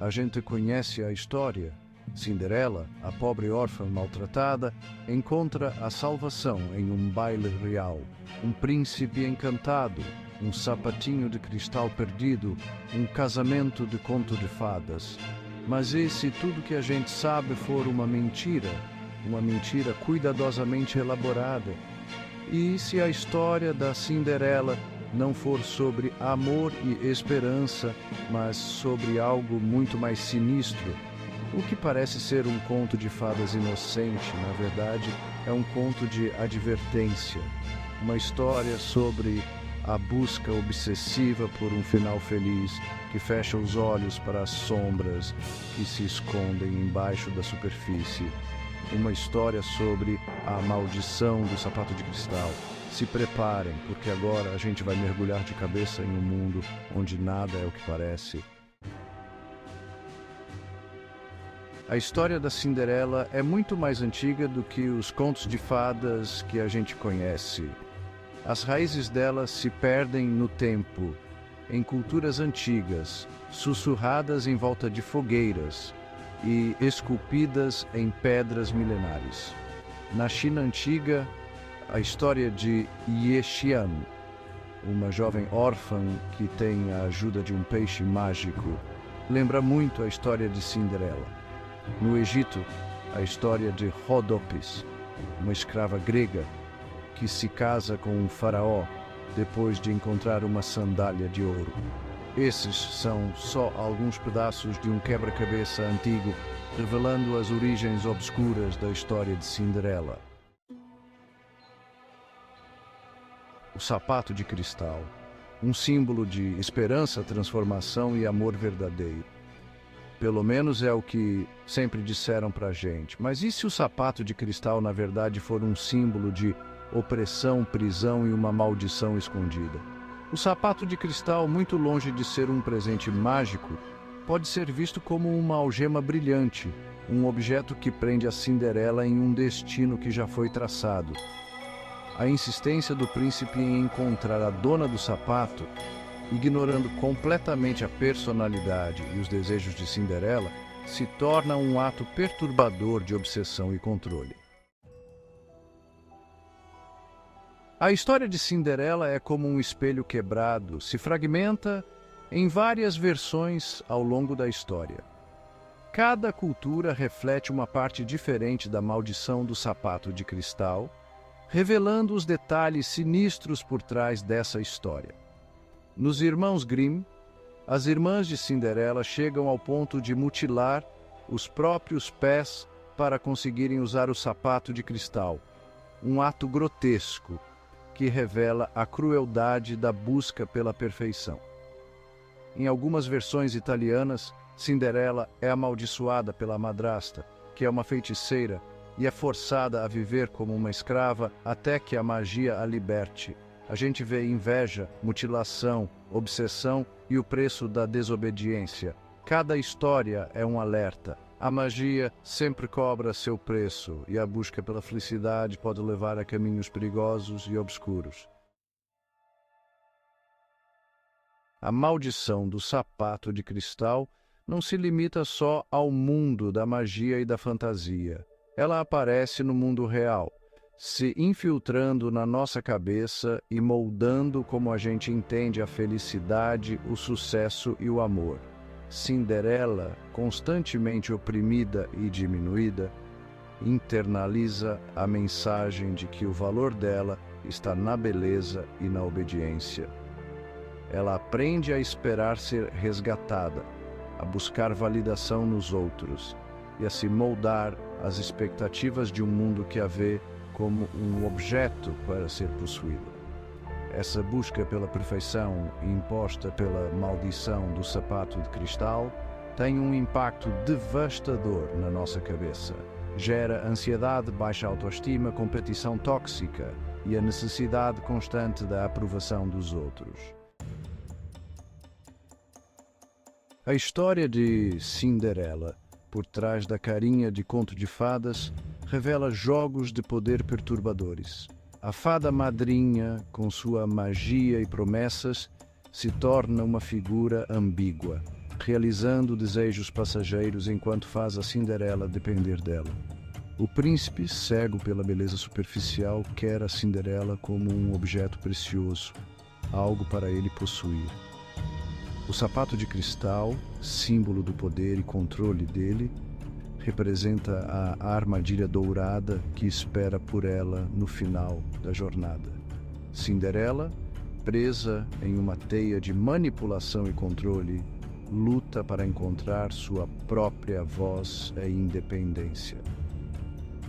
a gente conhece a história. Cinderela, a pobre órfã maltratada, encontra a salvação em um baile real, um príncipe encantado, um sapatinho de cristal perdido, um casamento de conto de fadas. Mas e se tudo que a gente sabe for uma mentira cuidadosamente elaborada? E se a história da Cinderela não for sobre amor e esperança, mas sobre algo muito mais sinistro? O que parece ser um conto de fadas inocente, na verdade, é um conto de advertência. Uma história sobre a busca obsessiva por um final feliz que fecha os olhos para as sombras que se escondem embaixo da superfície. Uma história sobre a maldição do sapato de cristal. Se preparem, porque agora a gente vai mergulhar de cabeça em um mundo onde nada é o que parece. A história da Cinderela é muito mais antiga do que os contos de fadas que a gente conhece. As raízes dela se perdem no tempo, em culturas antigas, sussurradas em volta de fogueiras e esculpidas em pedras milenares. Na China antiga, a história de Ye Xian, uma jovem órfã que tem a ajuda de um peixe mágico, lembra muito a história de Cinderela. No Egito, a história de Rodopis, uma escrava grega que se casa com um faraó depois de encontrar uma sandália de ouro. Esses são só alguns pedaços de um quebra-cabeça antigo, revelando as origens obscuras da história de Cinderela. O sapato de cristal, um símbolo de esperança, transformação e amor verdadeiro. Pelo menos é o que sempre disseram pra gente. Mas e se o sapato de cristal, na verdade, for um símbolo de opressão, prisão e uma maldição escondida? O sapato de cristal, muito longe de ser um presente mágico, pode ser visto como uma algema brilhante, um objeto que prende a Cinderela em um destino que já foi traçado. A insistência do príncipe em encontrar a dona do sapato, ignorando completamente a personalidade e os desejos de Cinderela, se torna um ato perturbador de obsessão e controle. A história de Cinderela é como um espelho quebrado, se fragmenta em várias versões ao longo da história. Cada cultura reflete uma parte diferente da maldição do sapato de cristal, revelando os detalhes sinistros por trás dessa história. Nos Irmãos Grimm, as irmãs de Cinderela chegam ao ponto de mutilar os próprios pés para conseguirem usar o sapato de cristal, um ato grotesco que revela a crueldade da busca pela perfeição. Em algumas versões italianas, Cinderela é amaldiçoada pela madrasta, que é uma feiticeira, e é forçada a viver como uma escrava até que a magia a liberte. A gente vê inveja, mutilação, obsessão e o preço da desobediência. Cada história é um alerta. A magia sempre cobra seu preço e a busca pela felicidade pode levar a caminhos perigosos e obscuros. A maldição do sapato de cristal não se limita só ao mundo da magia e da fantasia. Ela aparece no mundo real, se infiltrando na nossa cabeça e moldando como a gente entende a felicidade, o sucesso e o amor. Cinderela, constantemente oprimida e diminuída, internaliza a mensagem de que o valor dela está na beleza e na obediência. Ela aprende a esperar ser resgatada, a buscar validação nos outros e a se moldar às expectativas de um mundo que a vê como um objeto para ser possuído. Essa busca pela perfeição, imposta pela maldição do sapato de cristal, tem um impacto devastador na nossa cabeça. Gera ansiedade, baixa autoestima, competição tóxica e a necessidade constante da aprovação dos outros. A história de Cinderela, por trás da carinha de conto de fadas, revela jogos de poder perturbadores. A fada madrinha, com sua magia e promessas, se torna uma figura ambígua, realizando desejos passageiros enquanto faz a Cinderela depender dela. O príncipe, cego pela beleza superficial, quer a Cinderela como um objeto precioso, algo para ele possuir. O sapato de cristal, símbolo do poder e controle dele, representa a armadilha dourada que espera por ela no final da jornada. Cinderela, presa em uma teia de manipulação e controle, luta para encontrar sua própria voz e independência.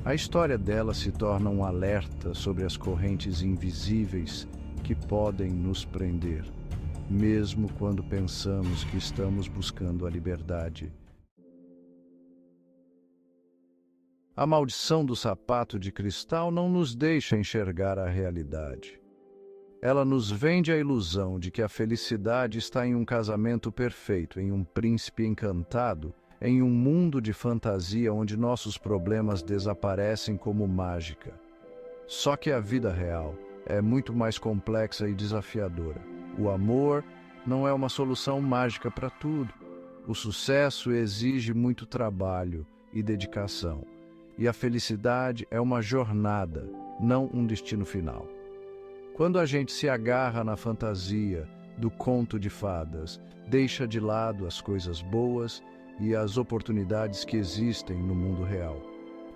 A história dela se torna um alerta sobre as correntes invisíveis que podem nos prender, mesmo quando pensamos que estamos buscando a liberdade. A maldição do sapato de cristal não nos deixa enxergar a realidade. Ela nos vende a ilusão de que a felicidade está em um casamento perfeito, em um príncipe encantado, em um mundo de fantasia onde nossos problemas desaparecem como mágica. Só que a vida real é muito mais complexa e desafiadora. O amor não é uma solução mágica para tudo. O sucesso exige muito trabalho e dedicação. E a felicidade é uma jornada, não um destino final. Quando a gente se agarra na fantasia do conto de fadas, deixa de lado as coisas boas e as oportunidades que existem no mundo real.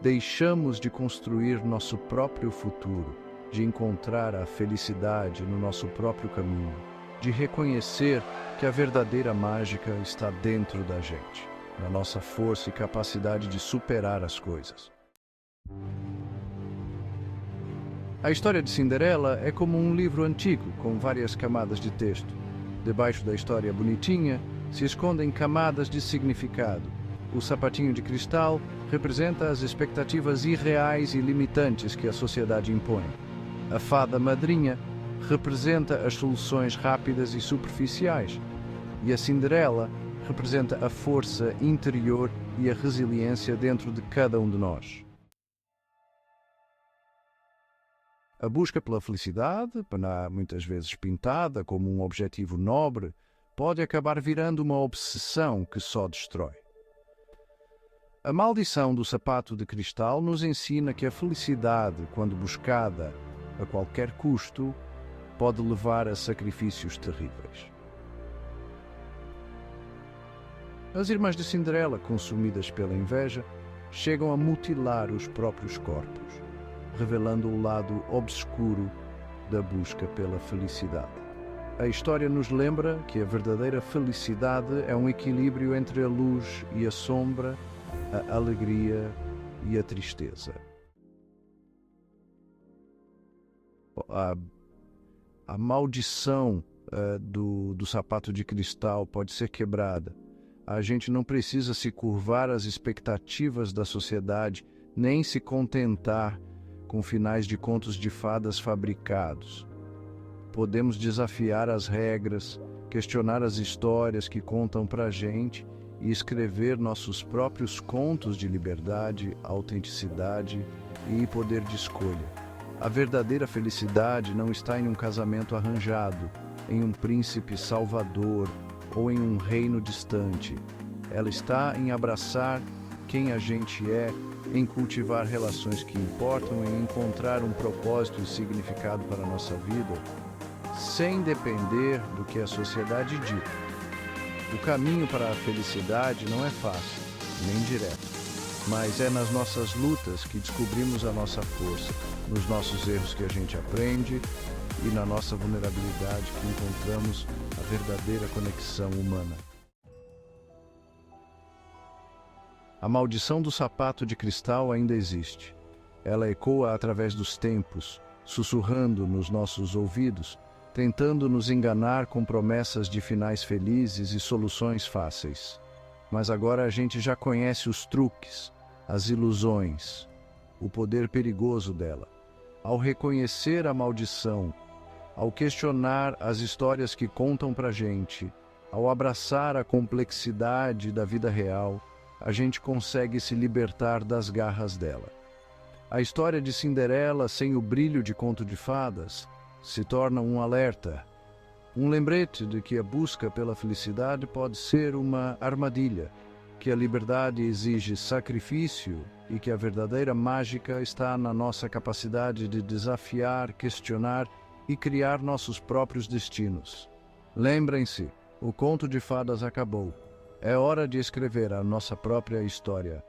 Deixamos de construir nosso próprio futuro, de encontrar a felicidade no nosso próprio caminho, de reconhecer que a verdadeira mágica está dentro da gente, na nossa força e capacidade de superar as coisas. A história de Cinderela é como um livro antigo com várias camadas de texto. Debaixo da história bonitinha se escondem camadas de significado. O sapatinho de cristal representa as expectativas irreais e limitantes que a sociedade impõe. A fada madrinha representa as soluções rápidas e superficiais. E a Cinderela representa a força interior e a resiliência dentro de cada um de nós. A busca pela felicidade, muitas vezes pintada como um objetivo nobre, pode acabar virando uma obsessão que só destrói. A maldição do sapato de cristal nos ensina que a felicidade, quando buscada a qualquer custo, pode levar a sacrifícios terríveis. As irmãs de Cinderela, consumidas pela inveja, chegam a mutilar os próprios corpos, revelando o lado obscuro da busca pela felicidade. A história nos lembra que a verdadeira felicidade é um equilíbrio entre a luz e a sombra, a alegria e a tristeza. A maldição do sapato de cristal pode ser quebrada. A gente não precisa se curvar às expectativas da sociedade, nem se contentar com finais de contos de fadas fabricados. Podemos desafiar as regras, questionar as histórias que contam pra gente e escrever nossos próprios contos de liberdade, autenticidade e poder de escolha. A verdadeira felicidade não está em um casamento arranjado, em um príncipe salvador ou em um reino distante. Ela está em abraçar quem a gente é, em cultivar relações que importam, em encontrar um propósito e significado para a nossa vida, sem depender do que a sociedade dita. O caminho para a felicidade não é fácil, nem direto, mas é nas nossas lutas que descobrimos a nossa força, nos nossos erros que a gente aprende e na nossa vulnerabilidade que encontramos a verdadeira conexão humana. A maldição do sapato de cristal ainda existe. Ela ecoa através dos tempos, sussurrando nos nossos ouvidos, tentando nos enganar com promessas de finais felizes e soluções fáceis. Mas agora a gente já conhece os truques, as ilusões, o poder perigoso dela. Ao reconhecer a maldição, ao questionar as histórias que contam pra gente, ao abraçar a complexidade da vida real, a gente consegue se libertar das garras dela. A história de Cinderela, sem o brilho de conto de fadas, se torna um alerta, Um lembrete de que a busca pela felicidade pode ser uma armadilha, que a liberdade exige sacrifício e que a verdadeira mágica está na nossa capacidade de desafiar, questionar e criar nossos próprios destinos. Lembrem-se, o conto de fadas acabou. É hora de escrever a nossa própria história.